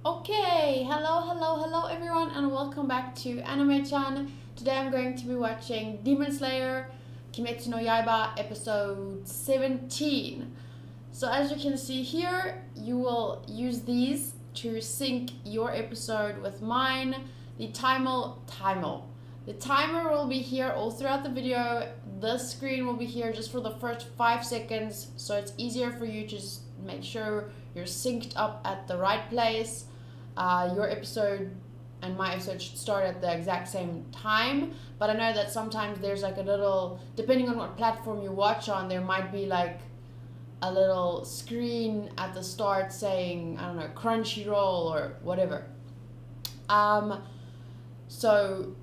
Okay, hello everyone and welcome back to Animaechan. Today I'm going to be watching Demon Slayer Kimetsu no Yaiba episode 17. So as you can see here, you will use these to sync your episode with mine. The timer will be here all throughout the video. The screen will be here just for the first 5 seconds, so it's easier for you to just make sure you're synced up at the right place. Your episode and my episode should start at the exact same time, but I know that sometimes there's like a little, depending on what platform you watch on, there might be like a little screen at the start saying, I don't know, Crunchyroll or whatever. So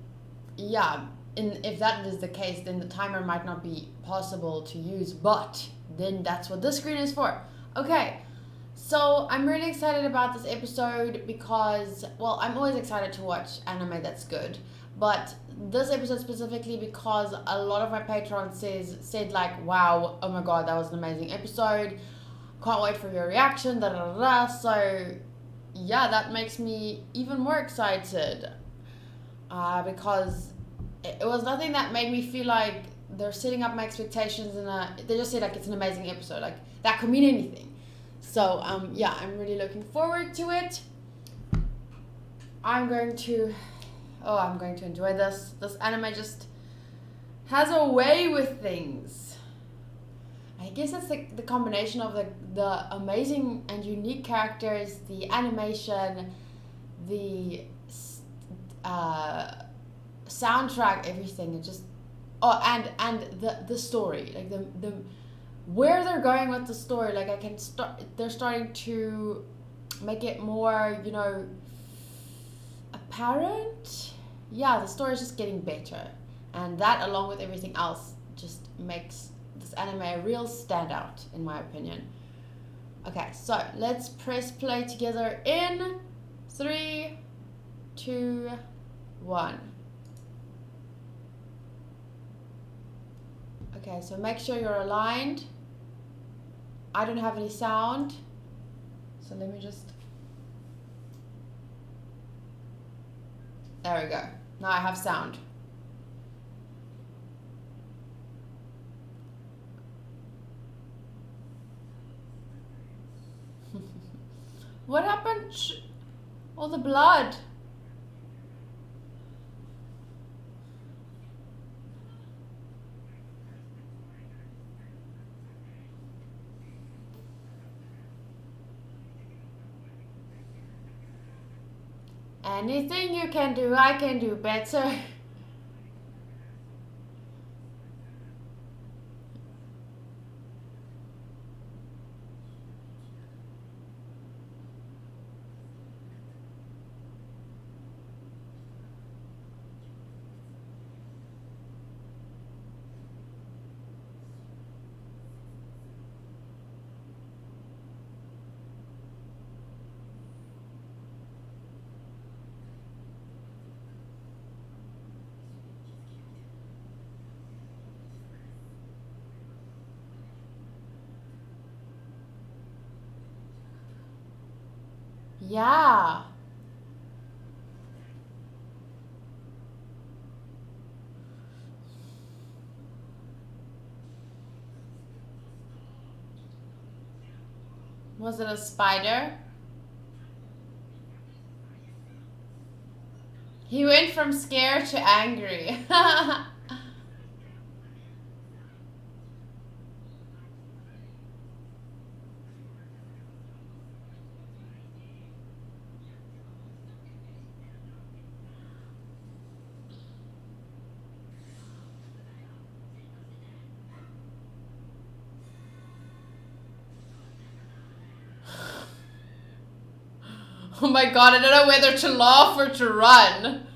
yeah, if that is the case, then the timer might not be possible to use, but then that's what this screen is for. Okay, so I'm really excited about this episode because, well, I'm always excited to watch anime that's good, but this episode specifically because a lot of my patrons said like, wow, oh my god, that was an amazing episode, can't wait for your reaction, da da da. So yeah, that makes me even more excited because it was nothing that made me feel like they're setting up my expectations they just said like it's an amazing episode, like that could mean anything. So yeah, I'm really looking forward to it. I'm going to enjoy this. This anime just has a way with things. I guess it's the combination of the amazing and unique characters, the animation, the soundtrack, everything. It just and the story, like the where they're going with the story. Like they're starting to make it more, apparent. Yeah, the story is just getting better, and that along with everything else just makes this anime a real standout in my opinion. Okay, so let's press play together in 3, 2, 1. Okay, so make sure you're aligned. I don't have any sound, so let me just... There we go. Now I have sound. What happened? All the blood. Anything you can do, I can do better. Yeah. Was it a spider? He went from scared to angry. Oh my god, I don't know whether to laugh or to run.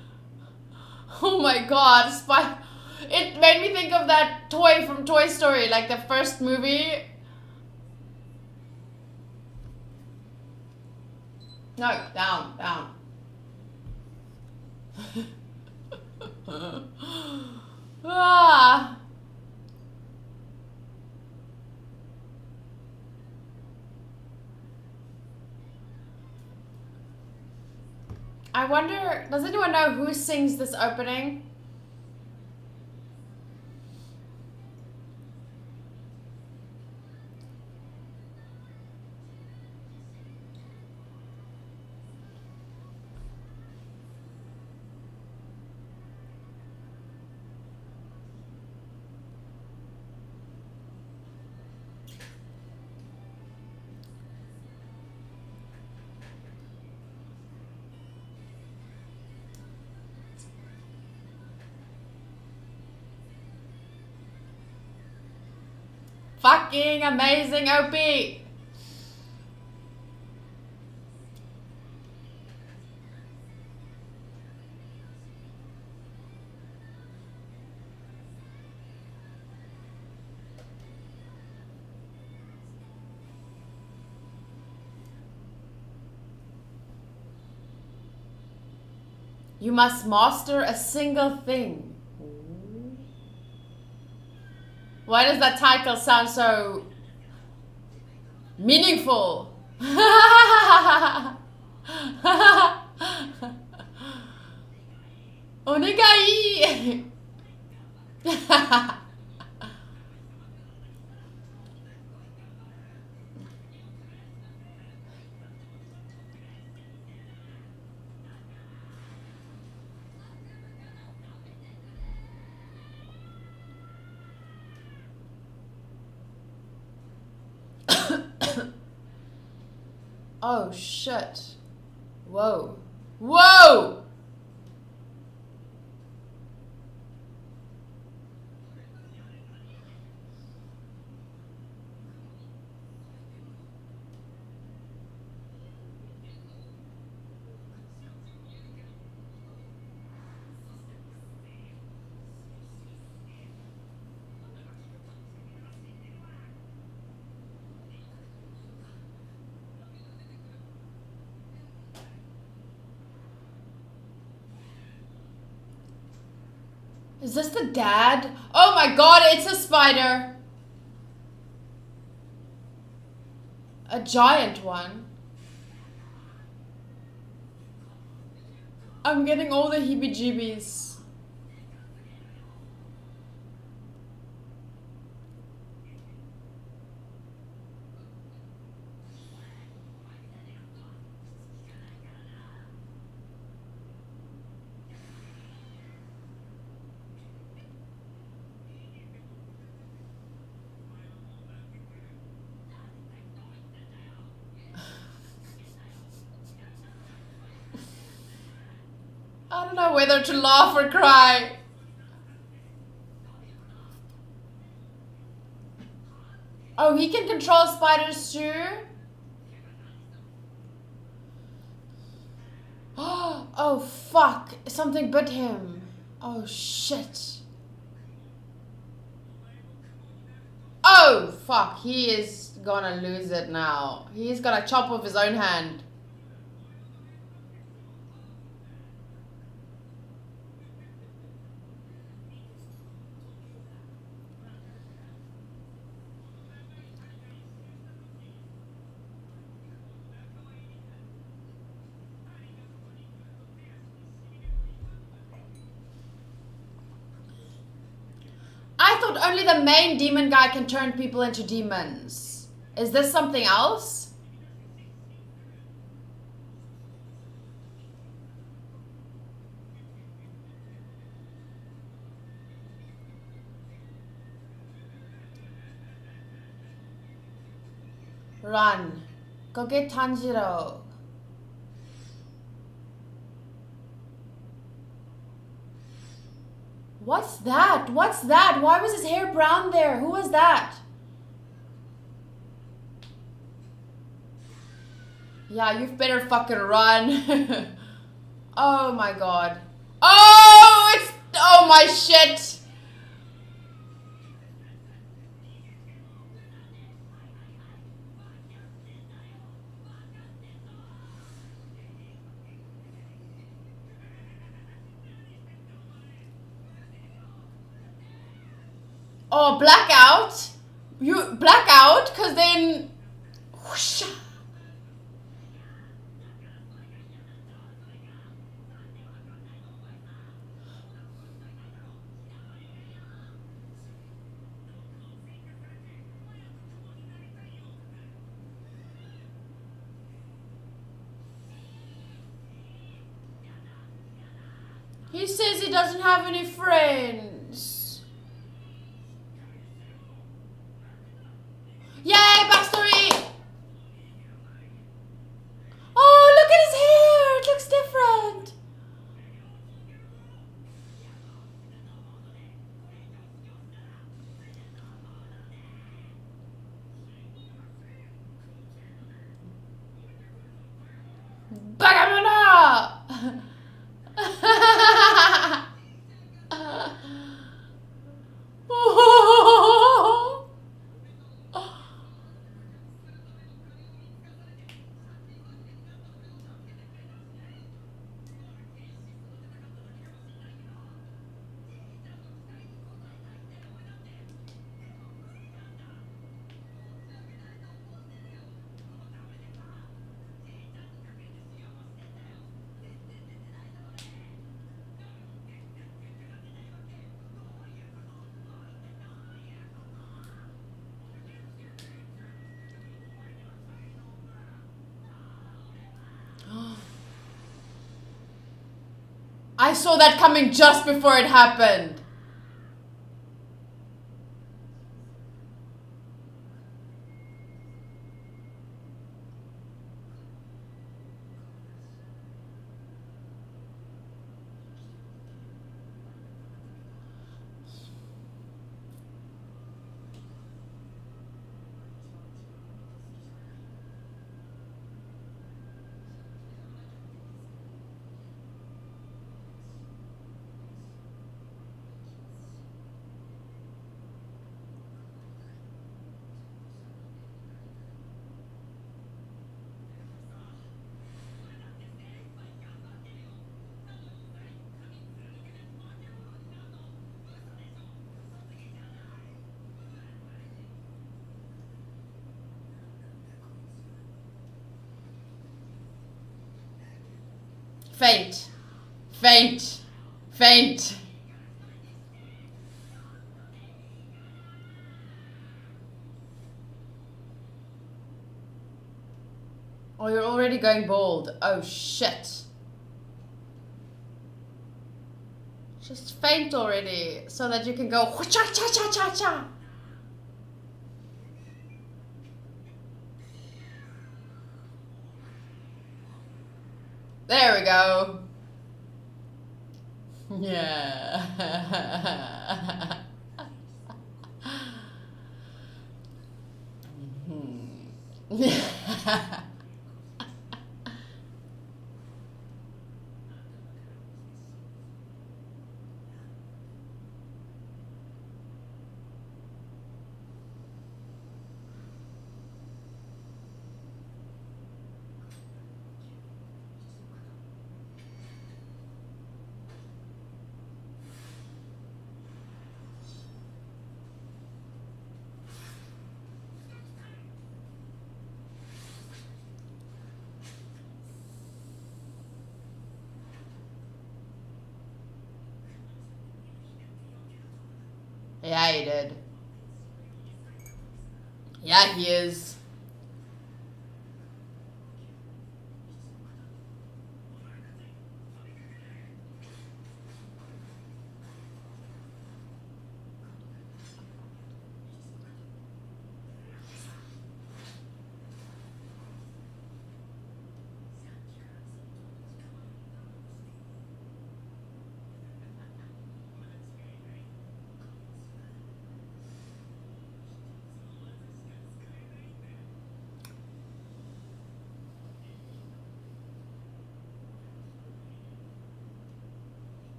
Oh my god, it made me think of that toy from Toy Story, like the first movie. No, down. Ah. I wonder, does anyone know who sings this opening? Fucking amazing, OP! You must master a single thing. Why does that title sound so meaningful? Onegai! Oh shit. Whoa. Whoa! Is this the dad? Oh my god, it's a spider. A giant one. I'm getting all the heebie-jeebies. I don't know whether to laugh or cry. Oh, he can control spiders too? Oh, fuck. Something bit him. Oh, shit. Oh, fuck. He is gonna lose it now. He's gonna chop off his own hand. I thought only the main demon guy can turn people into demons. Is this something else? Run. Go get Tanjiro. What's that? What's that? Why was his hair brown there? Who was that? Yeah, you better fucking run. Oh my god. Oh, it's... Oh my shit. Oh, blackout? You blackout? Because then... Whoosh. He says he doesn't have any friends. Yay, backstory! Oh, look at his hair! It looks different! Bagamana! I saw that coming just before it happened. Faint. Faint. Faint. Oh, you're already going bald. Oh, shit. Just faint already, so that you can go cha-cha-cha-cha-cha. There we go. Yeah. Yeah, he did. Yeah, he is.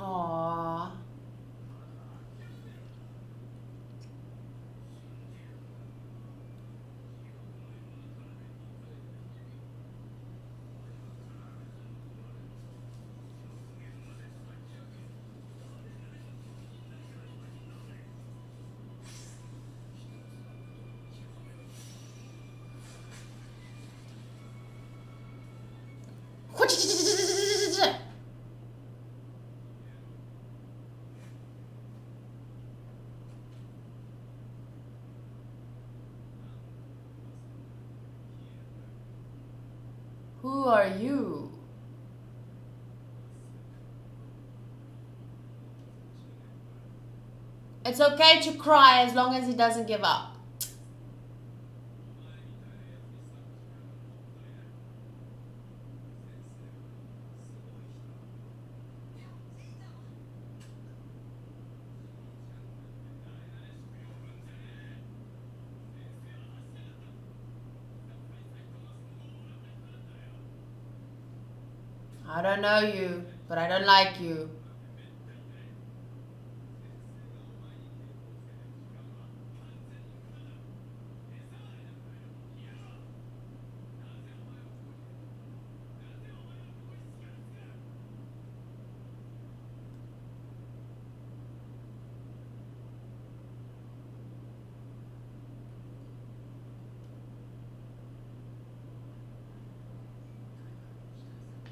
Aww. Who are you? It's okay to cry as long as he doesn't give up. I don't know you, but I don't like you.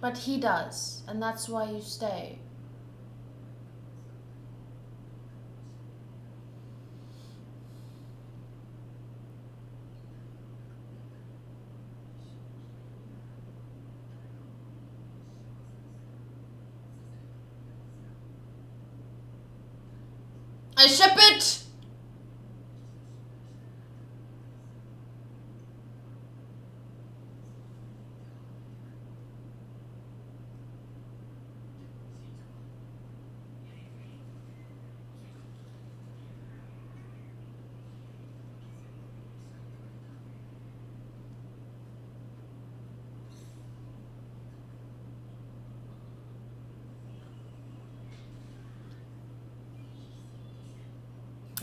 But he does, and that's why you stay. I ship it!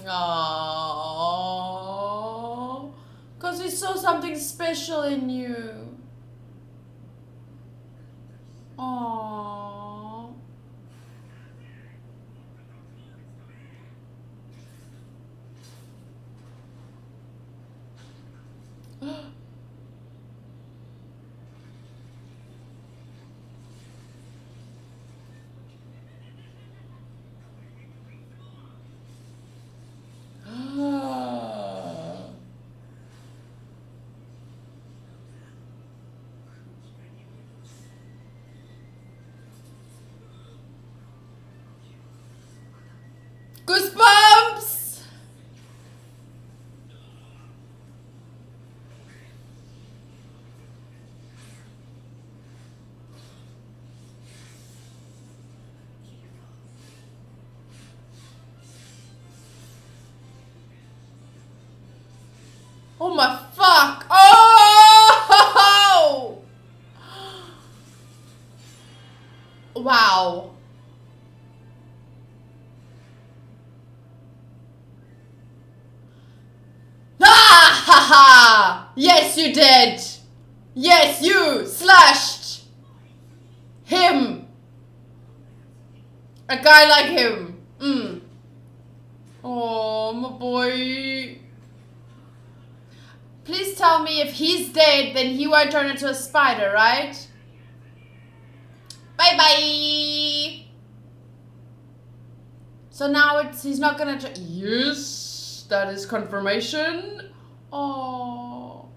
Aww, because we saw something special in you. Aww. Goosebumps! Oh my fuck! Oh! Wow. Ah ha ha! Yes, you did! Yes, you slashed him! A guy like him. Oh, my boy. Please tell me if he's dead, then he won't turn into a spider, right? Bye bye! So now he's not gonna yes, that is confirmation. Oh.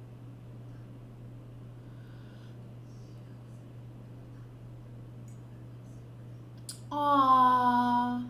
Aww.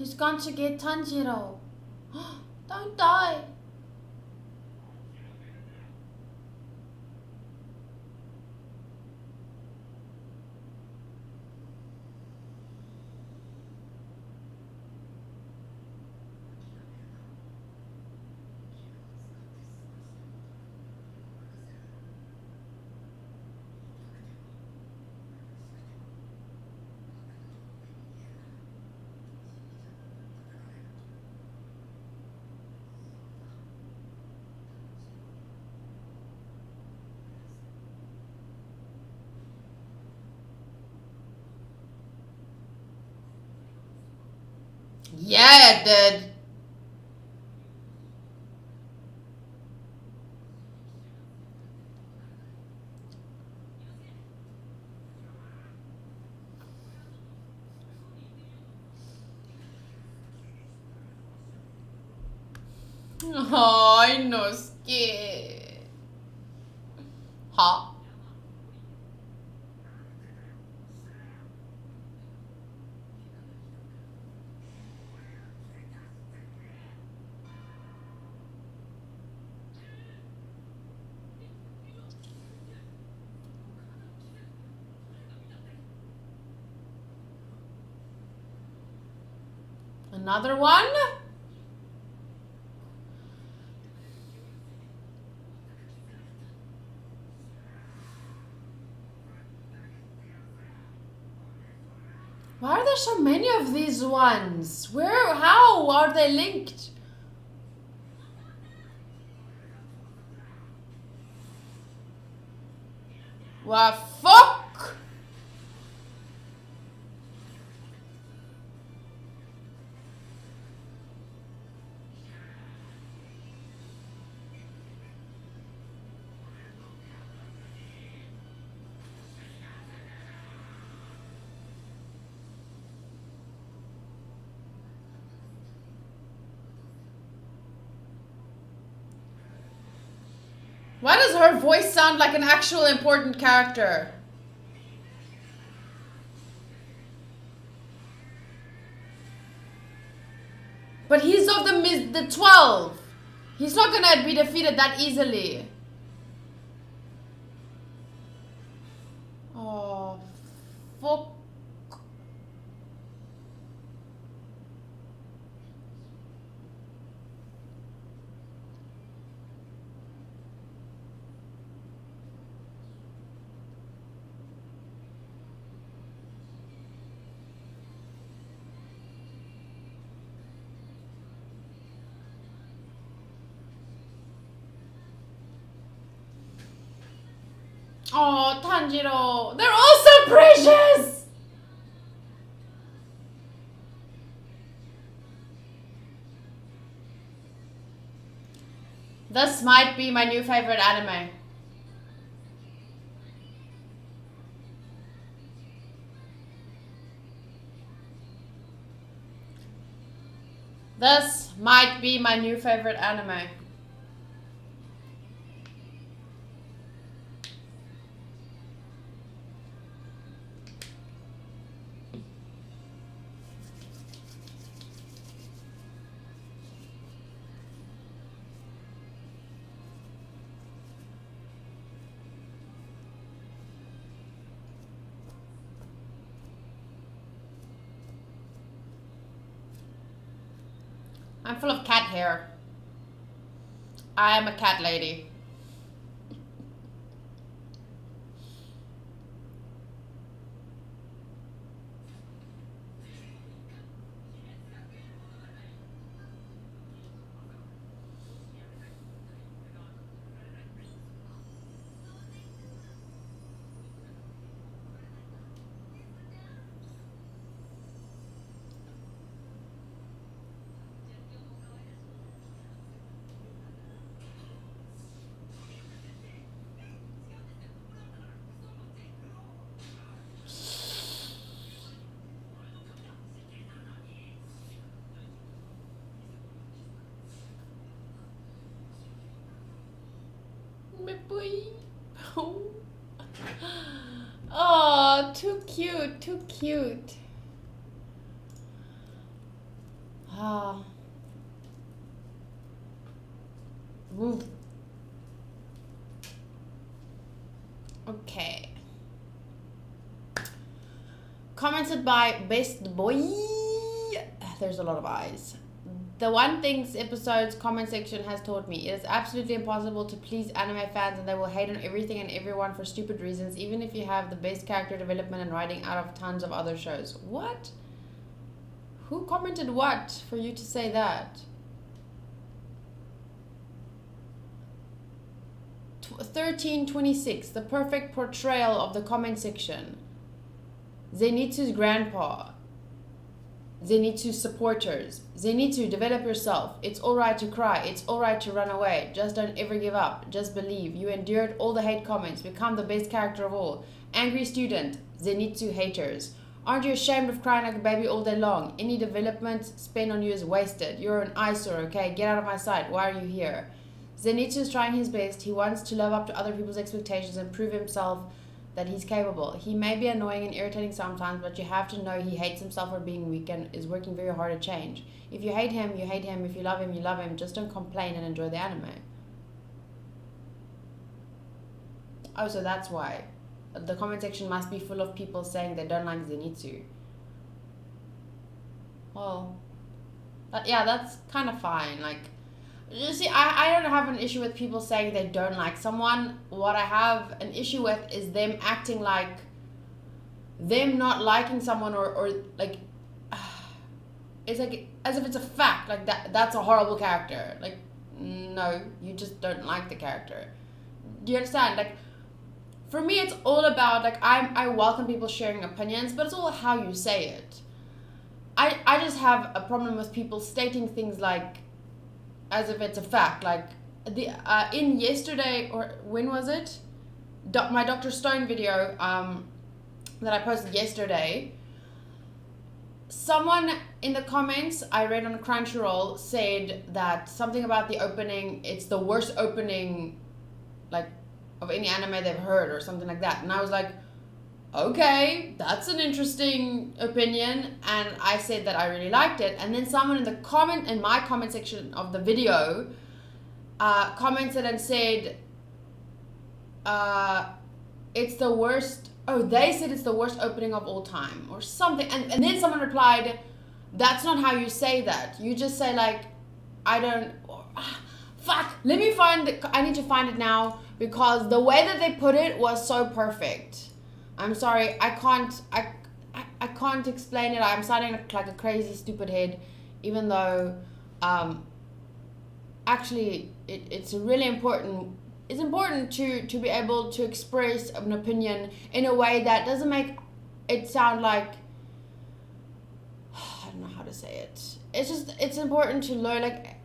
He's going to get Tanjiro. Don't die. Yeah, it did. Oh, Inosuke. Huh? Another one? Why are there so many of these ones? How are they linked? What fuck? Why does her voice sound like an actual important character? But he's of the 12. He's not gonna be defeated that easily. Oh, fuck. Oh, Tanjiro. They're all so precious! This might be my new favorite anime. This might be my new favorite anime. I'm full of cat hair. I am a cat lady. Oh, too cute, too cute. Ooh. Okay. Commented by Best Boy. There's a lot of eyes. The one thing this episode's comment section has taught me, it is absolutely impossible to please anime fans, and they will hate on everything and everyone for stupid reasons, even if you have the best character development and writing out of tons of other shows. What? Who commented what for you to say that? 1326, the perfect portrayal of the comment section. Zenitsu's grandpa. Zenitsu supporters. Zenitsu, develop yourself. It's alright to cry. It's alright to run away. Just don't ever give up. Just believe. You endured all the hate comments. Become the best character of all. Angry student. Zenitsu haters. Aren't you ashamed of crying like a baby all day long? Any development spent on you is wasted. You're an eyesore, okay? Get out of my sight. Why are you here? Zenitsu is trying his best. He wants to live up to other people's expectations and prove himself that he's capable. He may be annoying and irritating sometimes, but you have to know he hates himself for being weak and is working very hard to change. If you hate him, you hate him. If you love him, you love him. Just don't complain and enjoy the anime. Oh, so that's why. The comment section must be full of people saying they don't like Zenitsu. Well, yeah, that's kind of fine. Like, you see, I don't have an issue with people saying they don't like someone. What I have an issue with is them acting like them not liking someone or like it's like as if it's a fact, like that's a horrible character. Like, no, you just don't like the character. Do you understand? Like, for me, it's all about, like, I welcome people sharing opinions, but it's all how you say it. I just have a problem with people stating things like as if it's a fact. Like, the in yesterday, or when was it? My Dr. Stone video that I posted yesterday, someone in the comments I read on Crunchyroll said that something about the opening, it's the worst opening, like, of any anime they've heard or something like that. And I was like, okay, that's an interesting opinion. And I said that I really liked it. And then someone in my comment section of the video commented and said it's the worst. Oh, they said it's the worst opening of all time or something. And then someone replied, that's not how you say that. You just say, like, I don't... fuck, let me find it. I need to find it now, because the way that they put it was so perfect. I'm sorry, I can't explain it. I'm sounding like a crazy stupid head, even though actually it's really important. It's important to be able to express an opinion in a way that doesn't make it sound like, I don't know how to say it. It's important to learn, like,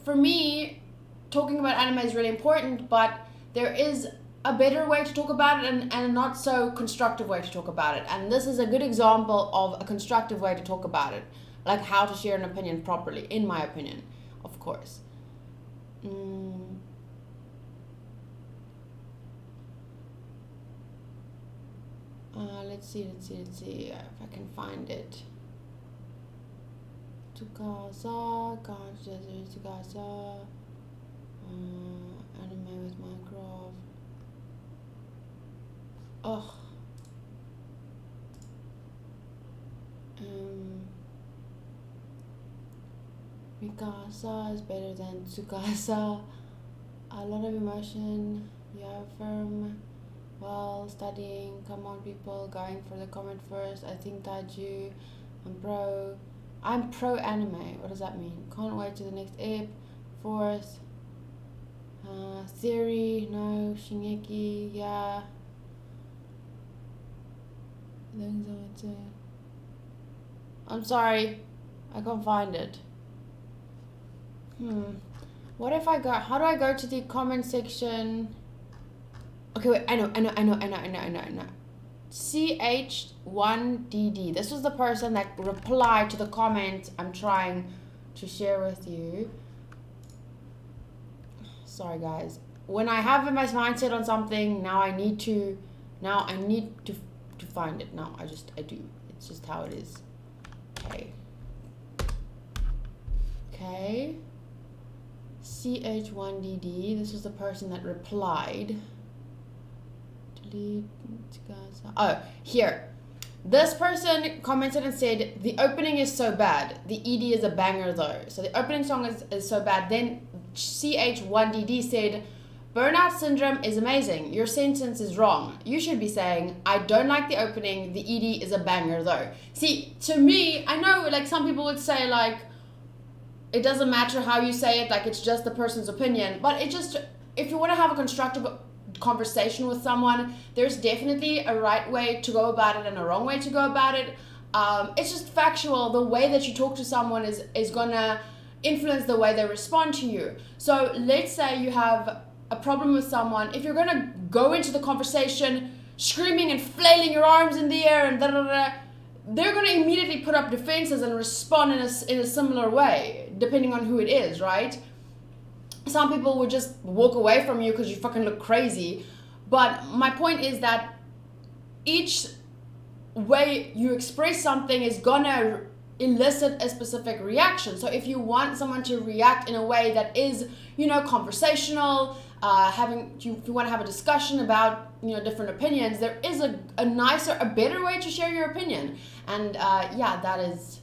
for me, talking about anime is really important, but there is a better way to talk about it and a not so constructive way to talk about it. And this is a good example of a constructive way to talk about it, like how to share an opinion properly, in my opinion, of course. Let's see if I can find it. Tsukasa, Tsukasa, anime with Minecraft. Oh. Mikasa is better than Tsukasa. A lot of emotion. You are firm. Well, studying. Come on, people. Going for the comment first. I think Taiju. I'm pro anime. What does that mean? Can't wait to the next ep. Force. Theory. No. Shingeki. Yeah. I'm sorry. I can't find it. What if I go... How do I go to the comment section? Okay, wait. I know. CH1DD. This was the person that replied to the comment I'm trying to share with you. Sorry, guys. When I have my mindset on something, now I need to find it. Now I do. It's just how it is. Okay. CH1DD, this was the person that replied. Delete, guys. Oh, here. This person commented and said, the opening is so bad. The ED is a banger though. So the opening song is so bad. Then CH1DD said, Burnout Syndrome is amazing. Your sentence is wrong. You should be saying, I don't like the opening. The ED is a banger though. See, to me, I know like some people would say like, it doesn't matter how you say it, like it's just the person's opinion. But it just, if you want to have a constructive conversation with someone, there's definitely a right way to go about it and a wrong way to go about it. It's just factual. The way that you talk to someone is gonna influence the way they respond to you. So let's say you have a problem with someone. If you're gonna go into the conversation screaming and flailing your arms in the air and they're gonna immediately put up defenses and respond in a similar way, depending on who it is, right? Some people would just walk away from you because you fucking look crazy. But my point is that each way you express something is gonna elicit a specific reaction. So if you want someone to react in a way that is, conversational, if you want to have a discussion about, different opinions, there is a nicer, a better way to share your opinion. And that is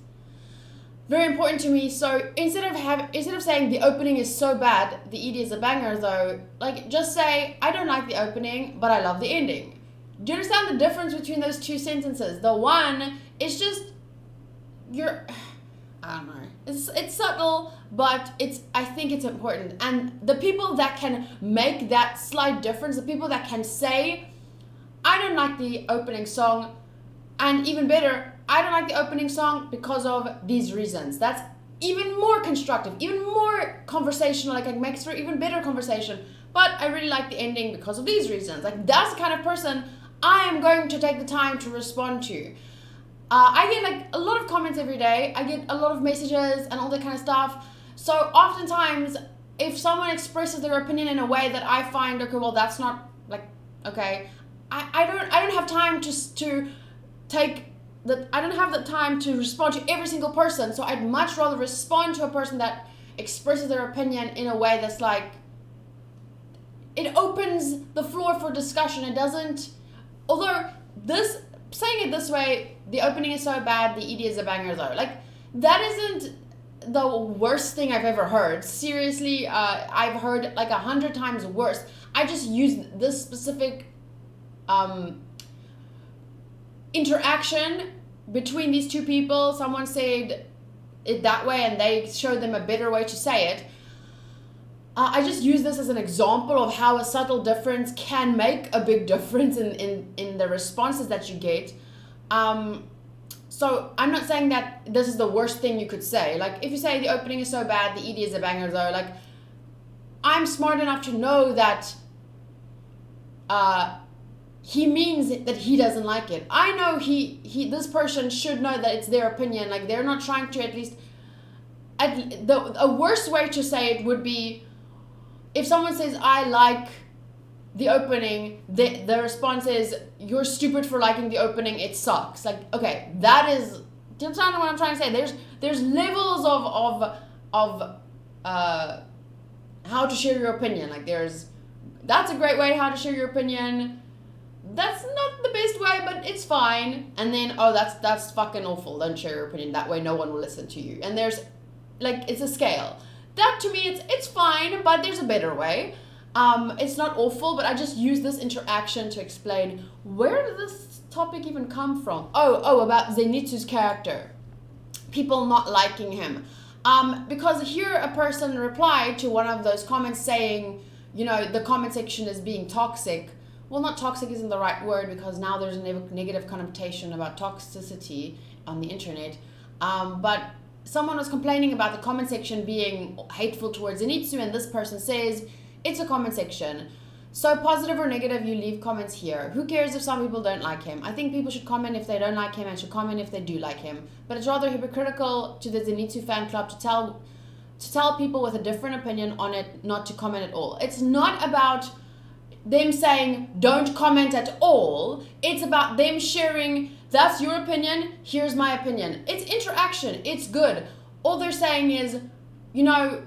very important to me. So instead of saying the opening is so bad, the ED is a banger though, like just say, I don't like the opening, but I love the ending. Do you understand the difference between those two sentences? The one is just, I don't know. It's subtle, but I think it's important. And the people that can make that slight difference, the people that can say, I don't like the opening song, and even better, I don't like the opening song because of these reasons. That's even more constructive, even more conversational, like it makes for even better conversation. But I really like the ending because of these reasons. Like that's the kind of person I am going to take the time to respond to. I get like a lot of comments every day. I get a lot of messages and all that kind of stuff. So oftentimes, if someone expresses their opinion in a way that I find, okay, well, that's not like, okay, I don't have time to take that. I don't have the time to respond to every single person. So I'd much rather respond to a person that expresses their opinion in a way that's like, it opens the floor for discussion. It doesn't, although saying it this way, the opening is so bad, the ED is a banger though. Like, that isn't the worst thing I've ever heard. Seriously, I've heard like 100 times worse. I just used this specific interaction between these two people. Someone said it that way and they showed them a better way to say it. I just use this as an example of how a subtle difference can make a big difference in the responses that you get. So I'm not saying that this is the worst thing you could say. Like, if you say the opening is so bad, the ED is a banger though, like, I'm smart enough to know that he means that he doesn't like it. I know this person should know that it's their opinion. Like, they're not trying to a worst way to say it would be, if someone says, I like the opening, the response is, you're stupid for liking the opening, it sucks. Like, okay, that is, do you understand what I'm trying to say? There's levels of how to share your opinion. Like, that's a great way how to share your opinion. That's not the best way, but it's fine. And then, that's fucking awful. Don't share your opinion. That way no one will listen to you. And there's, like, it's a scale. That to me, it's fine, but there's a better way. It's not awful, but I just use this interaction to explain where did this topic even come from. About Zenitsu's character. People not liking him. Because here a person replied to one of those comments saying, the comment section is being toxic. Well, not toxic isn't the right word because now there's a negative connotation about toxicity on the internet. But someone was complaining about the comment section being hateful towards Zenitsu, and this person says, it's a comment section. So positive or negative, you leave comments here. Who cares if some people don't like him? I think people should comment if they don't like him and should comment if they do like him. But it's rather hypocritical to the Zenitsu fan club to tell people with a different opinion on it not to comment at all. It's not about them saying don't comment at all. It's about them sharing, that's your opinion, here's my opinion. It's interaction, it's good. All they're saying is, you know,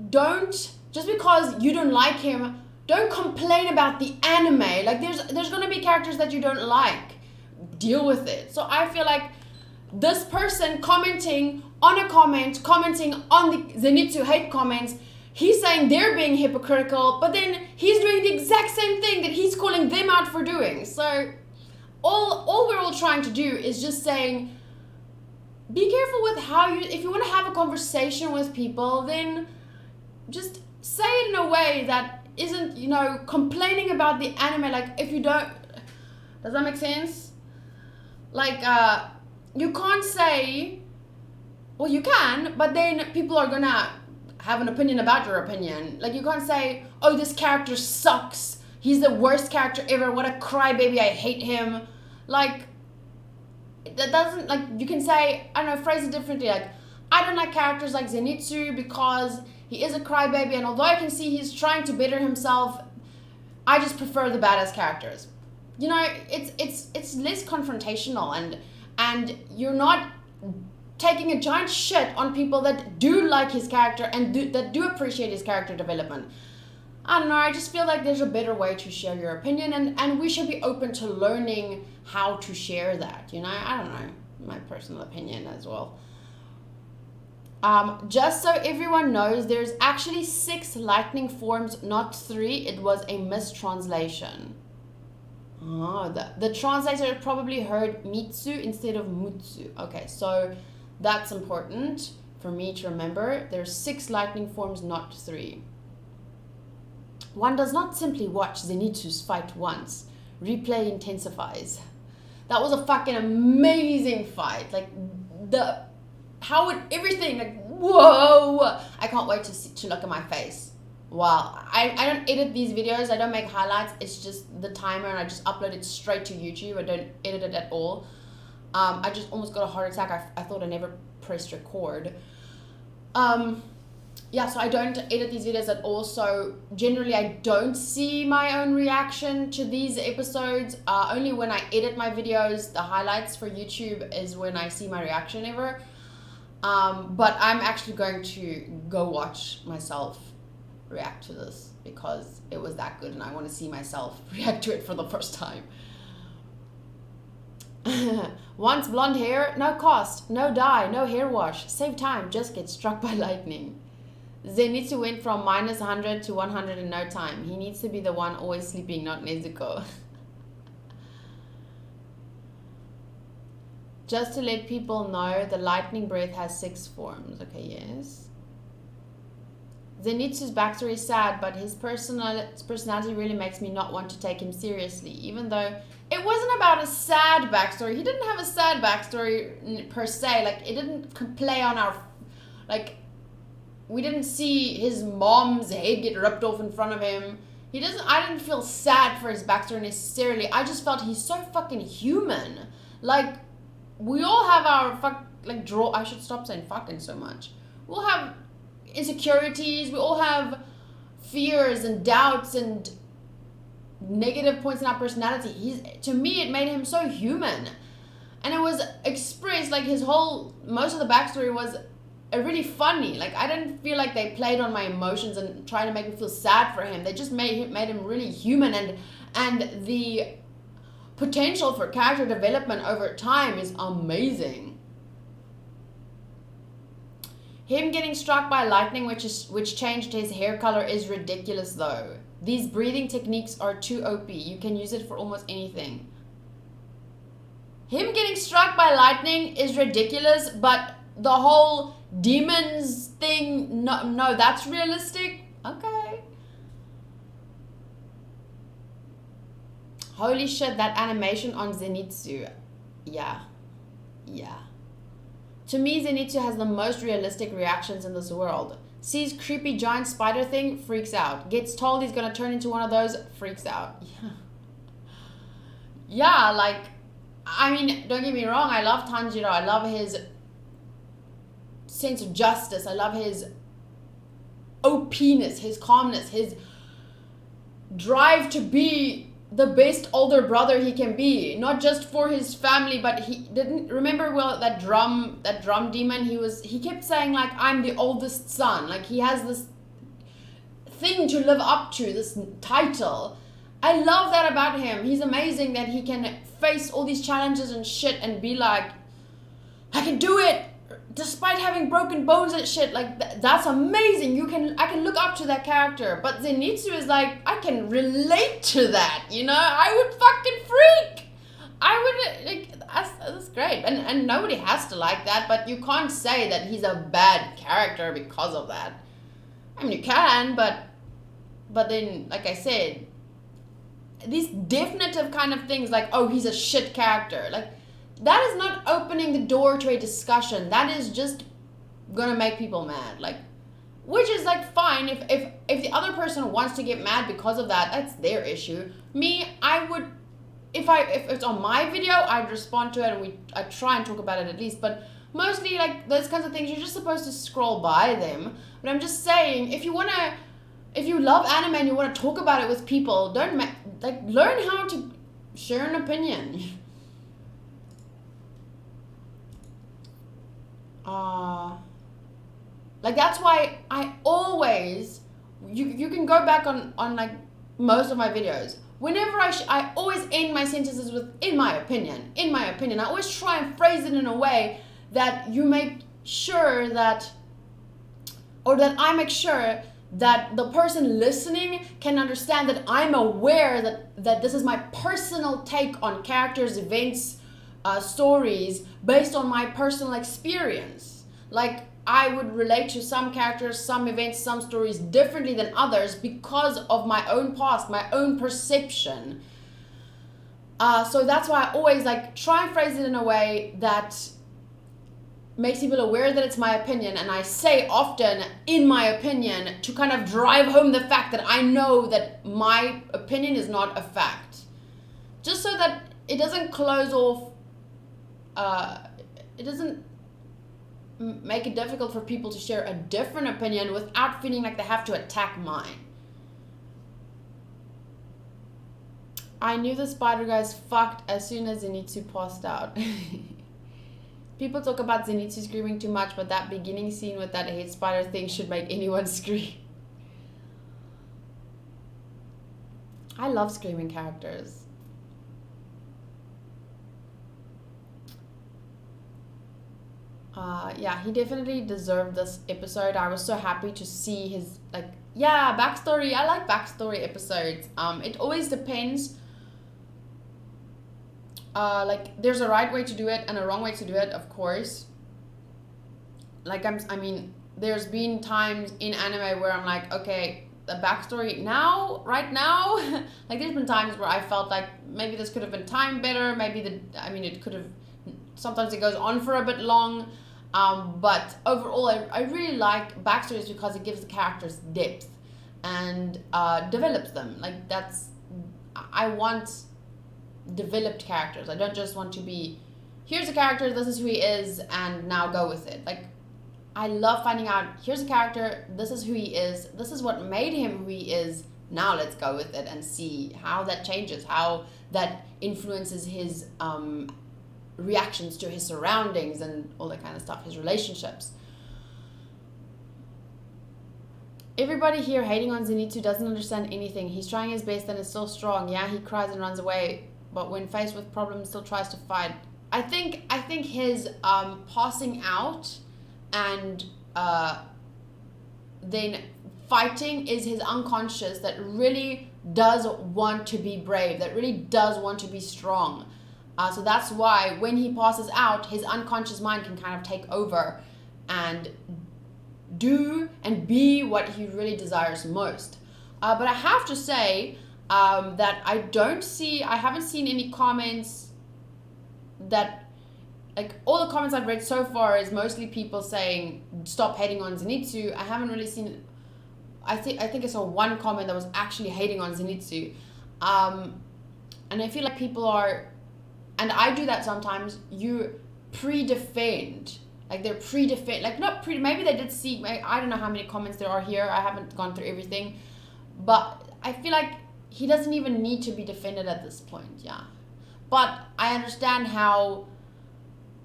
don't, just because you don't like him, don't complain about the anime. Like there's gonna be characters that you don't like. Deal with it. So I feel like this person commenting on a comment, commenting on the Zenitsu hate comments, he's saying they're being hypocritical, but then he's doing the exact same thing that he's calling them out for doing. So all we're all trying to do is just saying, be careful with how you, if you want to have a conversation with people, then just say it in a way that isn't, you know, complaining about the anime. Like, if you don't, does that make sense? Like, you can't say, well, you can, but then people are gonna have an opinion about your opinion. Like, you can't say, oh, this character sucks, he's the worst character ever, what a crybaby, I hate him. Like, that doesn't, like, you can say, I don't know, phrase it differently, like, I don't like characters like Zenitsu because he is a crybaby, and although I can see he's trying to better himself, I just prefer the badass characters. You know, it's less confrontational, and you're not taking a giant shit on people that do like his character and that do appreciate his character development. I don't know, I just feel like there's a better way to share your opinion, and we should be open to learning how to share that, you know? I don't know, my personal opinion as well. Just so everyone knows, there's actually 6 lightning forms, not 3. It was a mistranslation. Oh, the translator probably heard Mitsu instead of Mutsu. Okay, so that's important for me to remember. There's 6 lightning forms, not 3. One does not simply watch Zenitsu's fight once. Replay intensifies. That was a fucking amazing fight. Like, everything, like, whoa. I can't wait to look at my face. Wow. I don't edit these videos. I don't make highlights. It's just the timer, and I just upload it straight to YouTube. I don't edit it at all. I just almost got a heart attack. I thought I never pressed record. Yeah, so I don't edit these videos at all. So generally I don't see my own reaction to these episodes. Only when I edit my videos, the highlights for YouTube is when I see my reaction ever. But I'm actually going to go watch myself react to this because it was that good, and I want to see myself react to it for the first time. Wants blonde hair, no cost, no dye, no hair wash, save time, just get struck by lightning. Zenitsu went from minus 100 to 100 in no time. He needs to be the one always sleeping, not Nezuko. Just to let people know, the lightning breath has 6 forms. Okay, yes. Zenitsu's backstory is sad, but his personality really makes me not want to take him seriously, even though it wasn't about a sad backstory. He didn't have a sad backstory per se. Like, it didn't play on our, like, we didn't see his mom's head get ripped off in front of him. I didn't feel sad for his backstory necessarily. I just felt he's so fucking human. Like, we all have our I should stop saying fucking so much. We'll have insecurities. We all have fears and doubts and negative points in our personality. To me, it made him so human. And it was expressed, like, most of the backstory was really funny. Like, I didn't feel like they played on my emotions and tried to make me feel sad for him. They just made him really human, and the potential for character development over time is amazing. Him getting struck by lightning, which changed his hair color, is ridiculous though. These breathing techniques are too OP. You can use it for almost anything. Him getting struck by lightning is ridiculous, but the whole demons thing, no, that's realistic. Okay. Holy shit, that animation on Zenitsu. Yeah. To me, Zenitsu has the most realistic reactions in this world. Sees creepy giant spider thing, freaks out. Gets told he's gonna turn into one of those, freaks out. Yeah, like, I mean, don't get me wrong, I love Tanjiro. I love his sense of justice. I love his OP-ness, his calmness, his drive to be the best older brother he can be, not just for his family, but he didn't remember that drum demon. He kept saying like, I'm the oldest son. Like he has this thing to live up to, this title. I love that about him. He's amazing that he can face all these challenges and shit and be like, I can do it despite having broken bones and shit. Like that's amazing. I can look up to that character. But Zenitsu is like, I can relate to that, you know? I would fucking freak. I would, like, that's great. And nobody has to like that, but you can't say that he's a bad character because of that. I mean, you can, but then, like I said, these definitive kind of things like, oh, he's a shit character, like, that is not opening the door to a discussion. That is just gonna make people mad. Like, which is like fine if the other person wants to get mad because of that, that's their issue. Me, I would, if it's on my video, I'd respond to it and I try and talk about it at least. But mostly, like, those kinds of things, you're just supposed to scroll by them. But I'm just saying, if you love anime and you want to talk about it with people, learn how to share an opinion. Like, that's why I always, you can go back on like most of my videos. Whenever I always end my sentences with, in my opinion. I always try and phrase it in a way that you make sure that, or that I make sure that the person listening can understand that I'm aware that this is my personal take on characters, events, stories based on my personal experience. Like, I would relate to some characters, some events, some stories differently than others because of my own past, my own perception. So that's why I always like try and phrase it in a way that makes people aware that it's my opinion, and I say often in my opinion to kind of drive home the fact that I know that my opinion is not a fact, just so that it doesn't close off, it doesn't make it difficult for people to share a different opinion without feeling like they have to attack mine. I knew the spider guy's fucked as soon as Zenitsu passed out. People talk about Zenitsu screaming too much, but that beginning scene with that head spider thing should make anyone scream. I love screaming characters. Yeah, he definitely deserved this episode. I was so happy to see his, like, yeah, backstory. I like backstory episodes. It always depends. Like, there's a right way to do it and a wrong way to do it, of course. Like, I mean, there's been times in anime where I'm like, okay, the backstory right now, like, there's been times where I felt like maybe this could have been timed better, maybe it could have, sometimes it goes on for a bit long, but overall, I really like backstories because it gives the characters depth and develops them. Like, I want developed characters. I don't just want to be, here's a character, this is who he is, and now go with it. Like, I love finding out, here's a character, this is who he is, this is what made him who he is, now let's go with it and see how that changes, how that influences his reactions to his surroundings and all that kind of stuff, his relationships. Everybody here hating on Zenitsu doesn't understand anything. He's trying his best and is still strong. Yeah, he cries and runs away, but when faced with problems still tries to fight. I think his passing out and then fighting is his unconscious that really does want to be brave, that really does want to be strong. So that's why when he passes out, his unconscious mind can kind of take over and do and be what he really desires most. But I have to say that I haven't seen any comments that, like, all the comments I've read so far is mostly people saying stop hating on Zenitsu. I haven't really seen, I think I saw one comment that was actually hating on Zenitsu. And I feel like people are, and I do that sometimes, you pre-defend. Like, they're pre-defend, like, not pre, maybe they did see, I don't know how many comments there are here, I haven't gone through everything, but I feel like he doesn't even need to be defended at this point, yeah. But I understand how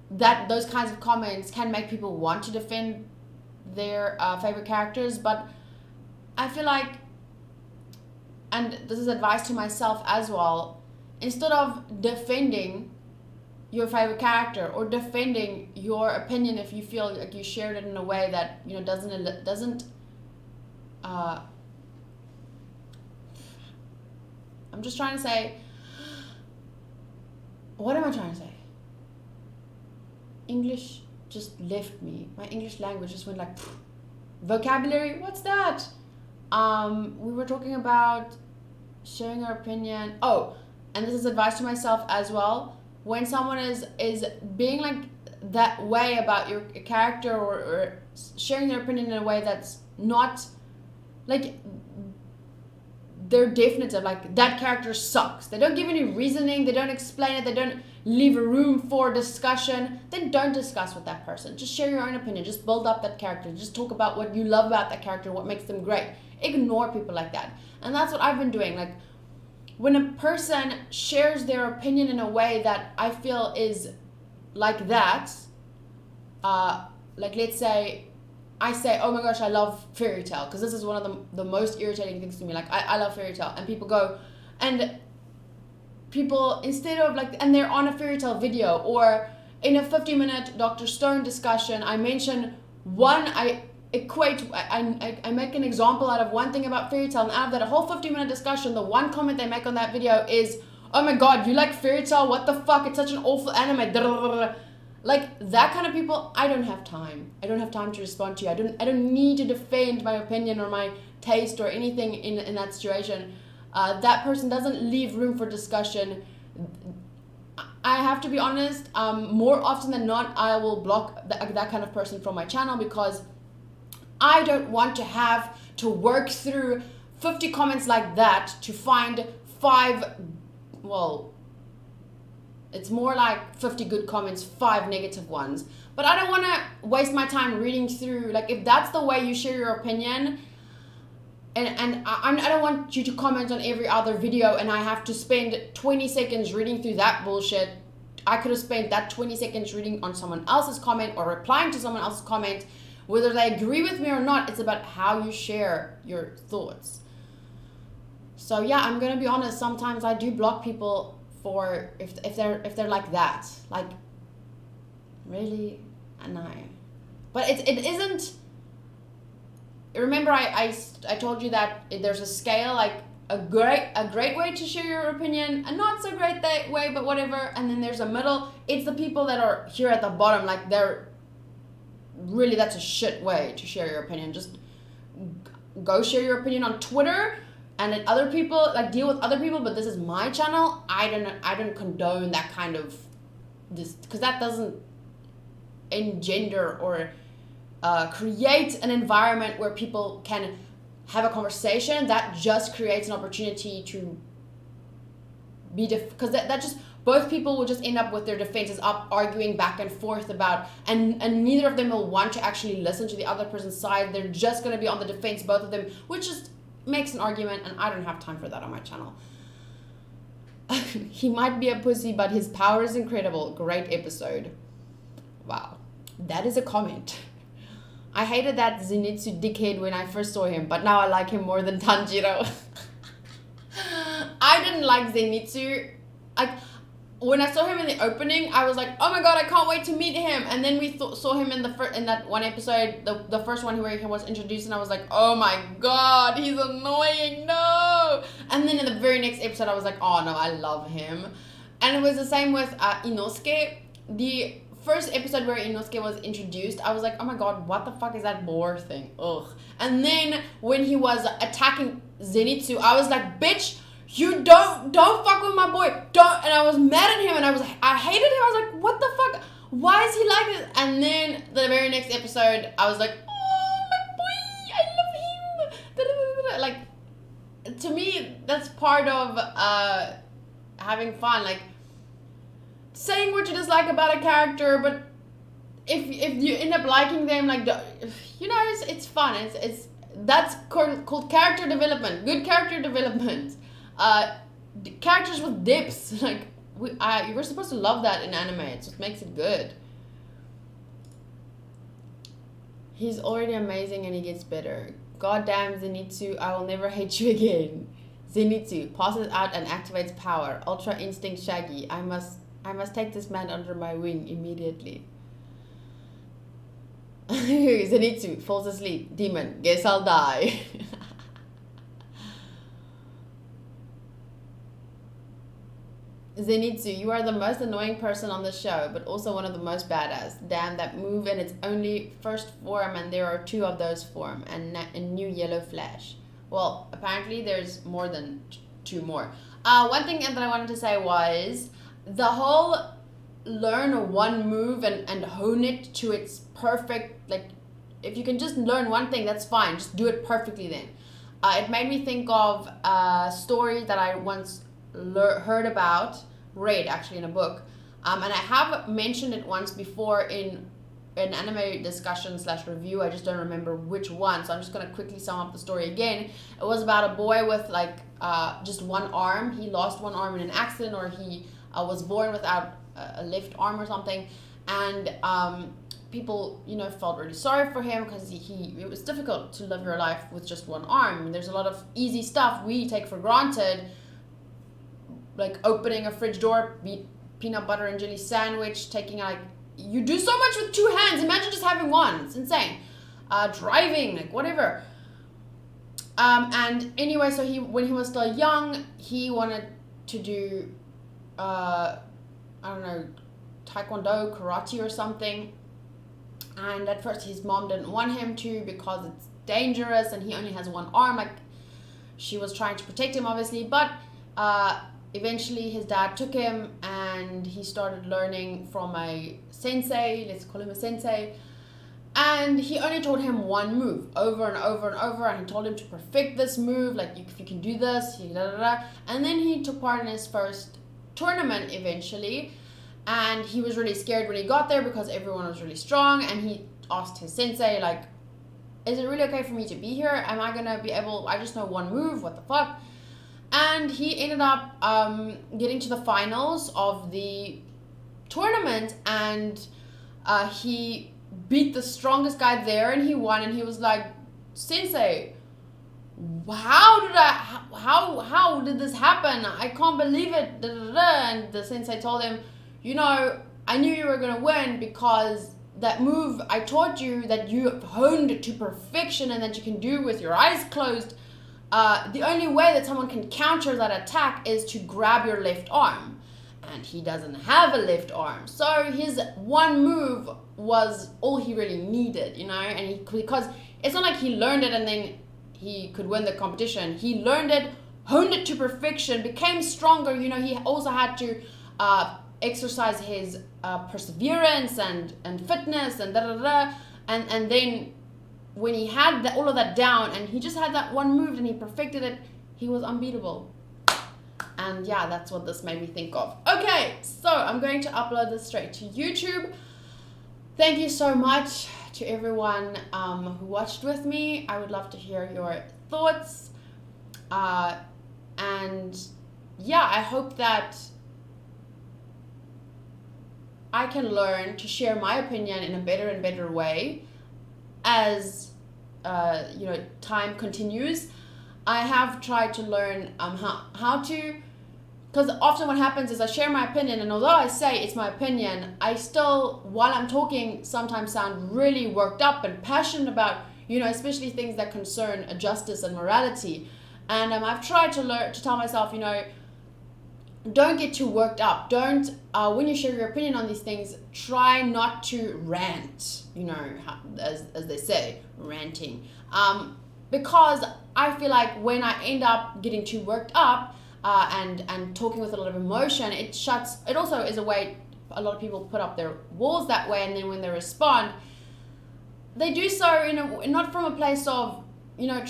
those kinds of comments can make people want to defend their favorite characters, but I feel like, and this is advice to myself as well, instead of defending your favorite character or defending your opinion if you feel like you shared it in a way that, you know, doesn't I'm just trying to say, what am I trying to say? English just left me. My English language just went like, pfft. Vocabulary, what's that? We were talking about sharing our opinion. Oh, and this is advice to myself as well. When someone is being like that way about your character or sharing their opinion in a way that's not like they're definitive, like that character sucks. They don't give any reasoning, they don't explain it, they don't leave a room for discussion, then don't discuss with that person. Just share your own opinion, just build up that character, just talk about what you love about that character, what makes them great. Ignore people like that. And that's what I've been doing. Like when a person shares their opinion in a way that I feel is like that, like let's say I say, oh my gosh, I love fairy tale, because this is one of the most irritating things to me. Like, I love fairy tale. And people go, and people, instead of like, and they're on a fairy tale video, or in a 50-minute Dr. Stone discussion, I mention one, I make an example out of one thing about fairy tale, and out of that whole 50-minute discussion, the one comment they make on that video is, oh my god, you like fairy tale? What the fuck? It's such an awful anime. Like that kind of people, I don't have time. I don't have time to respond to you. I don't need to defend my opinion or my taste or anything in that situation. That person doesn't leave room for discussion. I have to be honest, more often than not, I will block that kind of person from my channel, because I don't want to have to work through 50 comments like that to find 5, well, it's more like 50 good comments, 5 negative ones. But I don't want to waste my time reading through, like if that's the way you share your opinion, and I don't want you to comment on every other video and I have to spend 20 seconds reading through that bullshit. I could have spent that 20 seconds reading on someone else's comment or replying to someone else's comment. Whether they agree with me or not, it's about how you share your thoughts. So yeah, I'm gonna be honest, sometimes I do block people for if they're like that, like really, no. But it isn't. Remember, I told you that there's a scale, like a great way to share your opinion, a not so great way, but whatever. And then there's a middle. It's the people that are here at the bottom, like they're really, that's a shit way to share your opinion. Just go share your opinion on Twitter. And then other people, like deal with other people, but this is my channel. I don't condone that kind of this, because that doesn't engender or create an environment where people can have a conversation. That just creates an opportunity to be because that just, both people will just end up with their defenses up, arguing back and forth about, and neither of them will want to actually listen to the other person's side. They're just going to be on the defense, both of them, which just makes an argument, and I don't have time for that on my channel. He might be a pussy, but his power is incredible. Great episode. Wow. That is a comment. I hated that Zenitsu dickhead when I first saw him, but now I like him more than Tanjiro. I didn't like Zenitsu. When I saw him in the opening, I was like, oh my god, I can't wait to meet him. And then we saw him in that one episode, the first one where he was introduced, and I was like, oh my god, he's annoying, no. And then in the very next episode, I was like, oh no, I love him. And it was the same with Inosuke. The first episode where Inosuke was introduced, I was like, oh my god, what the fuck is that boar thing? Ugh. And then when he was attacking Zenitsu, I was like, bitch, you don't fuck with my boy, don't. And I was mad at him, and I hated him. I was like, what the fuck, why is he like this? And then the very next episode, I was like, oh my boy, I love him. Like, to me, that's part of having fun, like saying what you dislike about a character, but if you end up liking them, like, you know, it's fun. It's that's called character development, good character development. characters with dips. Like, we're supposed to love that in anime. It's what makes it good. He's already amazing and he gets better. Goddamn Zenitsu, I will never hate you again. Zenitsu passes out and activates power. Ultra Instinct Shaggy. I must take this man under my wing immediately. Zenitsu falls asleep. Demon. Guess I'll die. Zenitsu, you are the most annoying person on the show, but also one of the most badass. Damn that move, and it's only first form, and there are 2 of those form, and a new yellow flash. Well, apparently there's more than 2 more. One thing that I wanted to say was the whole learn one move and hone it to its perfect, like, if you can just learn one thing, that's fine. Just do it perfectly then. It made me think of a story that I once read actually in a book, and I have mentioned it once before in an anime discussion / review. I just don't remember which one, so I'm just going to quickly sum up the story again. It was about a boy with like just one arm. He lost one arm in an accident, or he was born without a left arm or something, and people, you know, felt really sorry for him because it was difficult to live your life with just one arm. There's a lot of easy stuff we take for granted, like opening a fridge door, peanut butter and jelly sandwich, taking like, you do so much with 2 hands. Imagine just having one. It's insane. Driving, like whatever. And anyway, so when he was still young, he wanted to do, I don't know, taekwondo, karate or something. And at first his mom didn't want him to because it's dangerous and he only has one arm. Like, she was trying to protect him, obviously, but eventually his dad took him and he started learning from a sensei, let's call him a sensei, and he only taught him one move over and over and over, and he told him to perfect this move, like, if you can do this, and then he took part in his first tournament eventually, and he was really scared when he got there because everyone was really strong, and he asked his sensei, like, is it really okay for me to be here? Am I gonna be able, I just know one move, what the fuck? And he ended up getting to the finals of the tournament, and he beat the strongest guy there, and he won. And he was like, "Sensei, how did this happen? I can't believe it." And the sensei told him, "You know, I knew you were gonna win because that move I taught you, that you honed it to perfection and that you can do with your eyes closed. The only way that someone can counter that attack is to grab your left arm." And he doesn't have a left arm. So his one move was all he really needed, you know, and because it's not like he learned it and then he could win the competition. He learned it, honed it to perfection, became stronger, you know. He also had to exercise his perseverance and fitness and and then when he had all of that down and he just had that one move and he perfected it, he was unbeatable. And yeah, that's what this made me think of. Okay, so I'm going to upload this straight to YouTube. Thank you so much to everyone who watched with me. I would love to hear your thoughts. And yeah, I hope that I can learn to share my opinion in a better and better way as you know, time continues. I have tried to learn how to, because often what happens is I share my opinion, and although I say it's my opinion, I still, while I'm talking, sometimes sound really worked up and passionate about, you know, especially things that concern justice and morality. And I've tried to tell myself, you know, don't get too worked up. Don't, when you share your opinion on these things, try not to rant, you know, as they say, ranting. Because I feel like when I end up getting too worked up and talking with a lot of emotion, it also is a way a lot of people put up their walls that way, and then when they respond, they do so not from a place of, you know,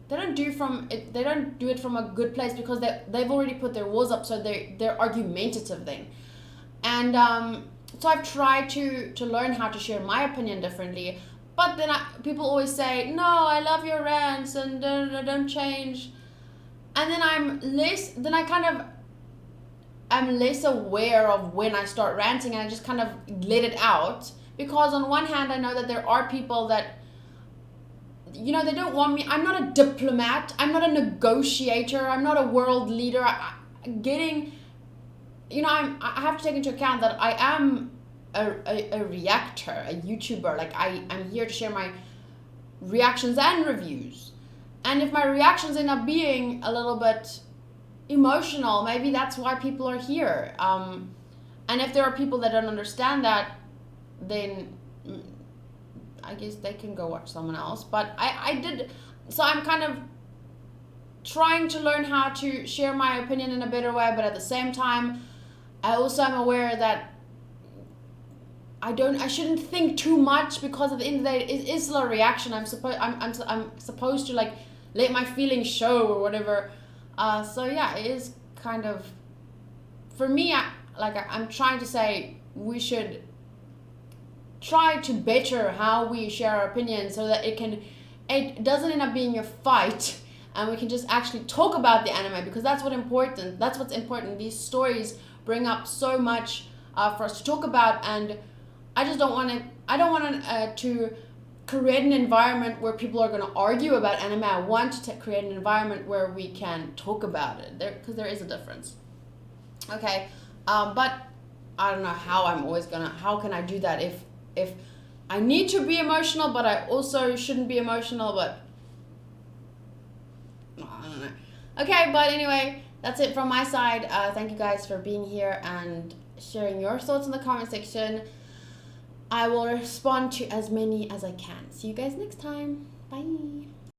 they don't do it from a good place, because they've already put their walls up, so they're argumentative then. And so I've tried to learn how to share my opinion differently, but then people always say, no, I love your rants and don't change. And then I'm less aware of when I start ranting, and I just kind of let it out. Because on one hand, I know that there are people that, they don't want me. I'm not a diplomat. I'm not a negotiator. I'm not a world leader. I have to take into account that I am a reactor, a YouTuber. Like, I'm here to share my reactions and reviews. And if my reactions end up being a little bit emotional, maybe that's why people are here. And if there are people that don't understand that, then I guess they can go watch someone else. But I did, so I'm kind of trying to learn how to share my opinion in a better way, but at the same time, I also am aware that I shouldn't think too much, because at the end of the day, it is still a reaction. I'm supposed to, like, let my feelings show or whatever. So yeah, it is kind of, for me, I'm trying to say we should try to better how we share our opinions, so that it doesn't end up being a fight, and we can just actually talk about the anime, because that's what's important. These stories bring up so much for us to talk about, and I don't want to create an environment where people are going to argue about anime. I want to create an environment where we can talk about it, because there is a difference. Okay, but I don't know how how can I do that if I need to be emotional, but I also shouldn't be emotional, but I don't know. Okay, but anyway, that's it from my side. Thank you guys for being here and sharing your thoughts in the comment section. I will respond to as many as I can. See you guys next time. Bye.